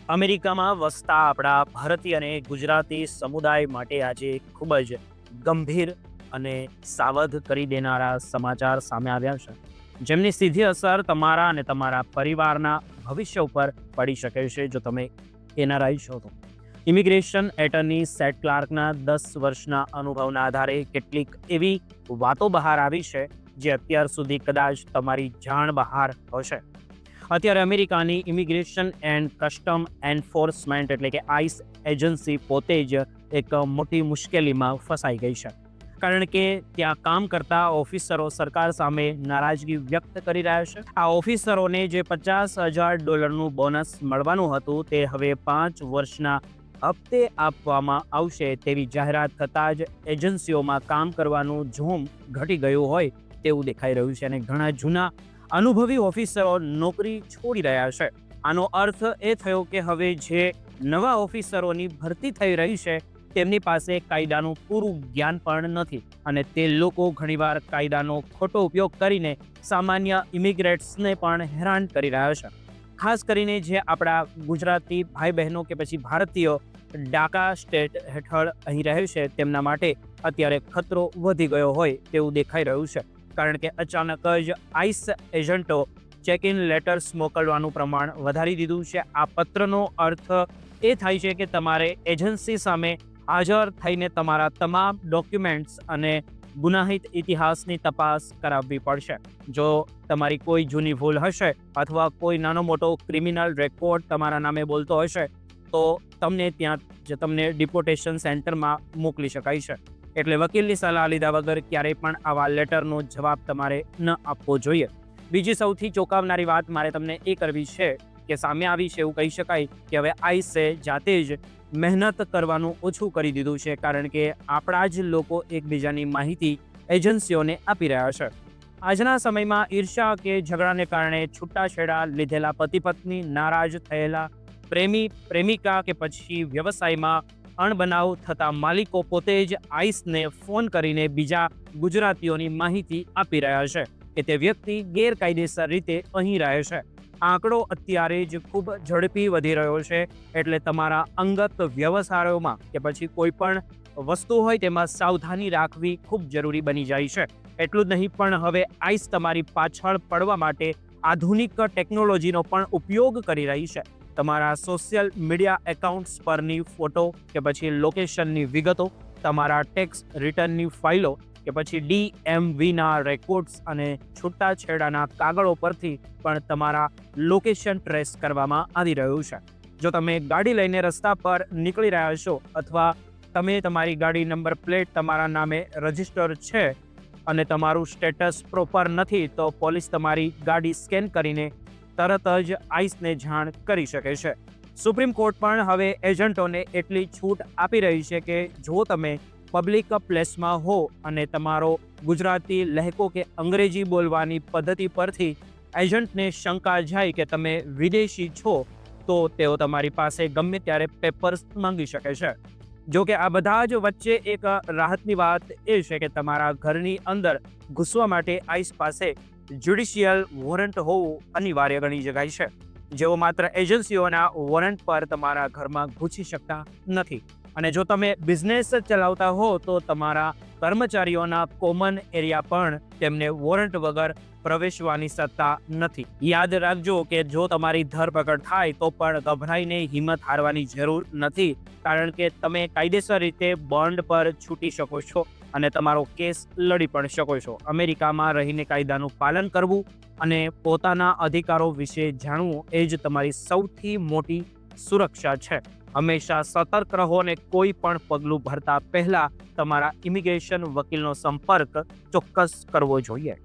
અમેરિકામાં વસતા આપણા ભારતીય અને ગુજરાતી સમુદાય માટે આજે ખૂબ જ ગંભીર અને સાવધ કરી દેનારા સમાચાર સામે આવ્યા છે, જેમની સીધી અસર તમારા અને તમારા પરિવારના ભવિષ્ય ઉપર પડી શકે છે જો તમે એનઆરઆઈ છો તો. ઇમિગ્રેશન એટર્ની સેટ ક્લાર્કના 10 વર્ષના અનુભવના આધારે કેટલીક એવી વાતો બહાર આવી છે જે અત્યાર સુધી કદાચ તમારી જાણ બહાર હશે. અત્યારે અમેરિકાની ઇમિગ્રેશન એન્ડ કસ્ટમ એન્ફોર્સમેન્ટ એટલે કે આઈસ એજન્સી પોતે જ એક મોટી મુશ્કેલીમાં ફસાઈ ગઈ છે, કારણ કે ત્યાં કામ કરતા ઓફિસરો સરકાર સામે નારાજગી વ્યક્ત કરી રહ્યા છે. આ ઓફિસરોને જે $50,000 બોનસ મળવાનું હતું તે હવે 5 વર્ષના હપ્તે આપવામાં આવશે તેવી જાહેરાત થતાં જ એજન્સીઓમાં કામ કરવાનું જોમ ઘટી ગયું હોય તેવું દેખાઈ રહ્યું છે અને ઘણા જૂના અનુભવી ઓફિસરો નોકરી છોડી રહ્યા છે. આનો અર્થ એ થયો કે હવે જે નવા ઓફિસરોની ભરતી થઈ રહી છે તેમની પાસે કાયદાનું પૂરું જ્ઞાન પણ નથી અને તે લોકો ઘણીવાર કાયદાનો ખોટો ઉપયોગ કરીને સામાન્ય ઇમિગ્રેટ્સને પણ હેરાન કરી રહ્યા છે. ખાસ કરીને જે આપણા ગુજરાતી ભાઈ બહેનો કે પછી ભારતીયો ડાકા સ્ટેટ હેઠળ અહીં રહે છે તેમના માટે અત્યારે ખતરો વધી ગયો હોય તેવું દેખાઈ રહ્યું છે, કારણ કે અચાનક જ આઈસ એજન્ટો ચેક ઇન લેટર્સ મોકલવાનું પ્રમાણ વધારી દીધું છે. આ પત્રનો અર્થ એ થાય છે કે તમારે એજન્સી સામે હાજર થઈને તમારા તમામ ડોક્યુમેન્ટ્સ અને ગુનાહિત ઇતિહાસની તપાસ કરાવવી પડશે. જો તમારી કોઈ જૂની ભૂલ હશે અથવા કોઈ નાનો મોટો ક્રિમિનલ રેકોર્ડ તમારા નામે બોલતો હશે તો તમને ડિપોર્ટેશન સેન્ટરમાં મોકલી શકાય છે. એટલે વકીલની સલાહ લીધા વગર ક્યારેય પણ આવા લેટરનો જવાબ તમારે ન આપવો જોઈએ. બીજી સૌથી ચોંકાવનારી વાત મારે તમને એ કરવી છે કે સામે આવી છે એવું કહી શકાય કે હવે આઈસે જાતે જ મહેનત કરવાનું ઓછું કરી દીધું છે, કારણ કે આપણા જ લોકો એકબીજાની માહિતી એજન્સીઓને આપી રહ્યા છે. આજના સમયમાં ઈર્ષ્યા કે ઝઘડાને કારણે છૂટાછેડા લીધેલા પતિ પત્ની, નારાજ થયેલા પ્રેમી પ્રેમિકા કે પછી વ્યવસાયમાં અણબનાવ થતા માલિકો પોતે જ આઈસને ફોન કરીને બીજા ગુજરાતીઓની માહિતી આપી રહ્યા છે કે તે વ્યક્તિ ગેરકાયદેસર રીતે અહીં રહે છે. આંકડો અત્યારે જ ખૂબ ઝડપી વધી રહ્યો છે, એટલે તમારા અંગત વ્યવસાયોમાં કે પછી કોઈ પણ વસ્તુ હોય તેમાં સાવધાની રાખવી ખૂબ જરૂરી બની જાય છે. એટલું જ નહીં પણ હવે આઈસ તમારી પાછળ પડવા માટે આધુનિક ટેકનોલોજીનો પણ ઉપયોગ કરી રહી છે. તમારા સોશિયલ મીડિયા એકાઉન્ટ્સ પરની ફોટો કે પછી લોકેશનની વિગતો, તમારા ટેક્સ રિટર્નની ફાઇલો કે પછી DMVના રેકોર્ડ્સ અને છૂટાછેડાના કાગળો પરથી પણ તમારા લોકેશન ટ્રેસ કરવામાં આવી રહ્યું છે. જો તમે ગાડી લઈને રસ્તા પર નીકળી રહ્યા છો અથવા તમે તમારી ગાડી નંબર પ્લેટ તમારા નામે રજિસ્ટર છે અને તમારું સ્ટેટસ પ્રોપર નથી તો પોલીસ તમારી ગાડી સ્કેન કરીને તરત જ આઈસને જાણ કરી શકે છે. સુપ્રીમ કોર્ટ પણ હવે એજન્ટોને એટલી છૂટ આપી રહી છે કે જો તમે પબ્લિક પ્લેસમાં હો અને તમારો ગુજરાતી લહેકો કે અંગ્રેજી બોલવાની પદ્ધતિ પરથી એજન્ટને શંકા જાય કે તમે વિદેશી છો તો તેઓ તમારી પાસે ગમે ત્યારે પેપર્સ માંગી શકે છે. જો કે આ બધા જ વચ્ચે એક રાહતની વાત એ છે કે તમારા ઘરની અંદર ઘૂસવા માટે આઈસ પાસે જ્યુડિશિયલ વોરંટ હોવું અનિવાર્ય ગણી શકાય છે. જેઓ માત્ર એજન્સીઓના વોરંટ પર તમારા ઘરમાં ઘૂસી શકતા નથી. અને જો તમે બિઝનેસ ચલાવતા હો તો તમારા કર્મચારીઓના કોમન એરિયા પણ તેમને વોરંટ વગર પ્રવેશવાની સત્તા નથી. યાદ રાખજો કે જો તમારી ધરપકડ થાય તો પણ ગભરાઈને હિંમત હારવાની જરૂર નથી, કારણ કે તમે કાયદેસર રીતે બોન્ડ પર છૂટી શકો છો અને તમારો કેસ લડી પણ શકો છો. અમેરિકામાં રહીને કાયદાનું પાલન કરવું અને પોતાના અધિકારો વિશે જાણવું એ જ તમારી સૌથી મોટી સુરક્ષા છે. હંમેશા સતર્ક રહો અને કોઈ પણ પગલું ભરતા પહેલા તમારા ઇમિગ્રેશન વકીલનો સંપર્ક ચોક્કસ કરવો જોઈએ.